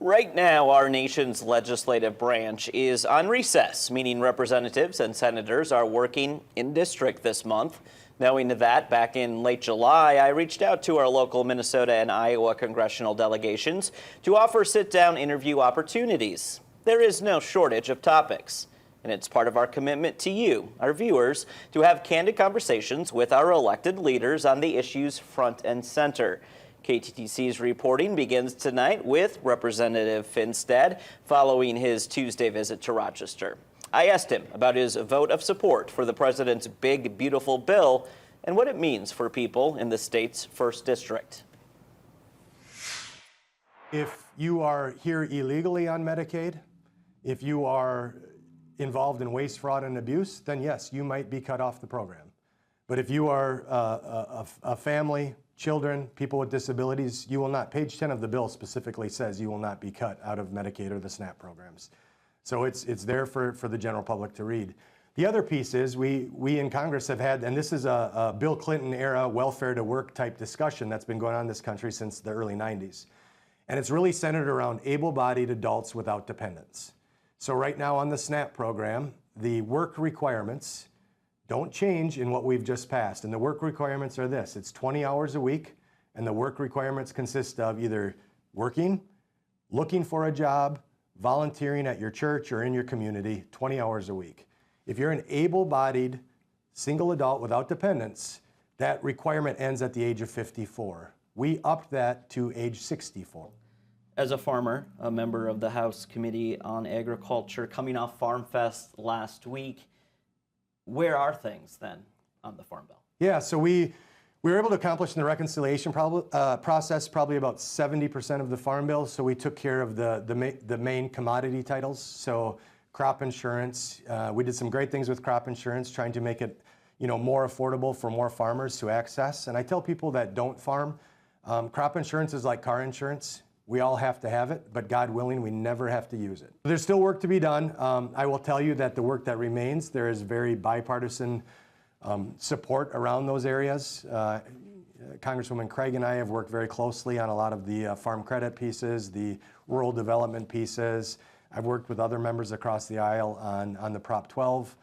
Right now, our nation's legislative branch is on recess, meaning representatives and senators are working in district this month. Knowing that, back in late July, I reached out to our local Minnesota and Iowa congressional delegations to offer sit-down interview opportunities. There is no shortage of topics, and it's part of our commitment to you, our viewers, to have candid conversations with our elected leaders on the issues front and center. KTTC's reporting begins tonight with Representative Finstad following his Tuesday visit to Rochester. I asked him about his vote of support for the president's big, beautiful bill and what it means for people in the state's 1st District. If you are here illegally on Medicaid, if you are involved in waste, fraud, and abuse, then yes, you might be cut off the program. But if you are a family, children, people with disabilities, you will not. Page 10 of the bill specifically says you will not be cut out of Medicaid or the SNAP programs. So it's there for the general public to read. The other piece is we in Congress have had, and this is a Bill Clinton era welfare to work type discussion that's been going on in this country since the early 90s. And it's really centered around able-bodied adults without dependents. So right now on the SNAP program, the work requirements don't change in what we've just passed. And the work requirements are this: it's 20 hours a week, and the work requirements consist of either working, looking for a job, volunteering at your church or in your community, 20 hours a week. If you're an able-bodied single adult without dependents, that requirement ends at the age of 54. We upped that to age 64. As a farmer, a member of the House Committee on Agriculture, coming off Farm Fest last week, where are things then on the Farm Bill? Yeah, so we were able to accomplish in the reconciliation process probably about 70% of the Farm Bill. So we took care of the main commodity titles. So crop insurance, we did some great things with crop insurance, trying to make it more affordable for more farmers to access. And I tell people that don't farm, crop insurance is like car insurance. We all have to have it, but God willing, we never have to use it. There's still work to be done. I will tell you that the work that remains, there is very bipartisan support around those areas. Congresswoman Craig and I have worked very closely on a lot of the farm credit pieces, the rural development pieces. I've worked with other members across the aisle on the Prop 12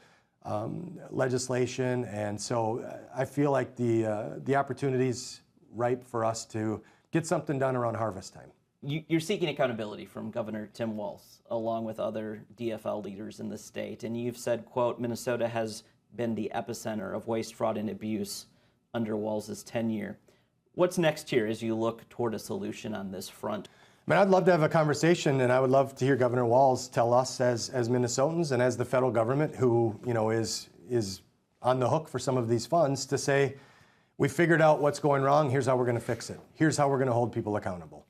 legislation, and so I feel like the opportunity's ripe for us to get something done around harvest time. You're seeking accountability from Governor Tim Walz, along with other DFL leaders in the state, and you've said, quote, Minnesota has been the epicenter of waste, fraud, and abuse under Walz's tenure. What's next here as you look toward a solution on this front? I mean, I'd love to have a conversation, and I would love to hear Governor Walz tell us as Minnesotans and as the federal government, who is on the hook for some of these funds, to say, we figured out what's going wrong, here's how we're going to fix it. Here's how we're going to hold people accountable.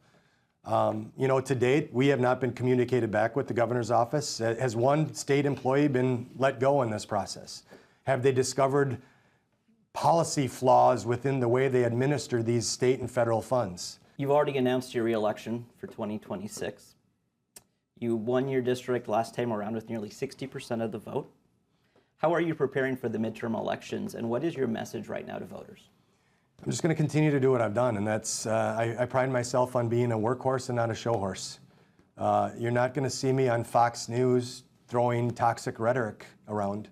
To date, we have not been communicated back with the governor's office. Has one state employee been let go in this process? Have they discovered policy flaws within the way they administer these state and federal funds? You've already announced your reelection for 2026. You won your district last time around with nearly 60% of the vote. How are you preparing for the midterm elections, and what is your message right now to voters? I'm just going to continue to do what I've done, and that's I pride myself on being a workhorse and not a show horse. You're not going to see me on Fox News throwing toxic rhetoric around.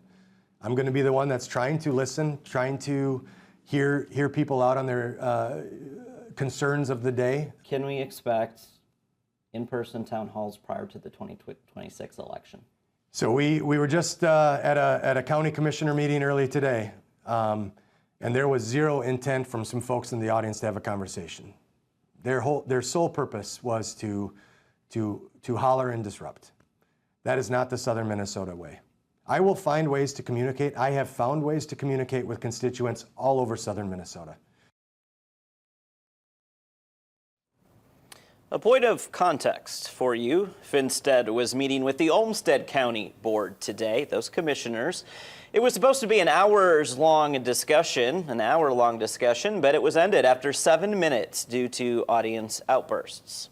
I'm going to be the one that's trying to listen, trying to hear people out on their concerns of the day. Can we expect in-person town halls prior to the 2026 election? So we were just at a county commissioner meeting early today. And there was zero intent from some folks in the audience to have a conversation. Their sole purpose was to holler and disrupt. That is not the Southern Minnesota way. I will find ways to communicate. I have found ways to communicate with constituents all over Southern Minnesota. A point of context for you, Finstad was meeting with the Olmsted County Board today, those commissioners. It was supposed to be an hour-long discussion, but it was ended after 7 minutes due to audience outbursts.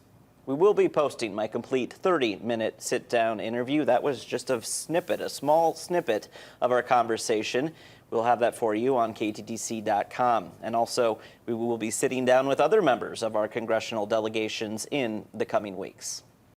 We will be posting my complete 30-minute sit-down interview. That was just a small snippet of our conversation. We'll have that for you on KTTC.com. And also, we will be sitting down with other members of our congressional delegations in the coming weeks.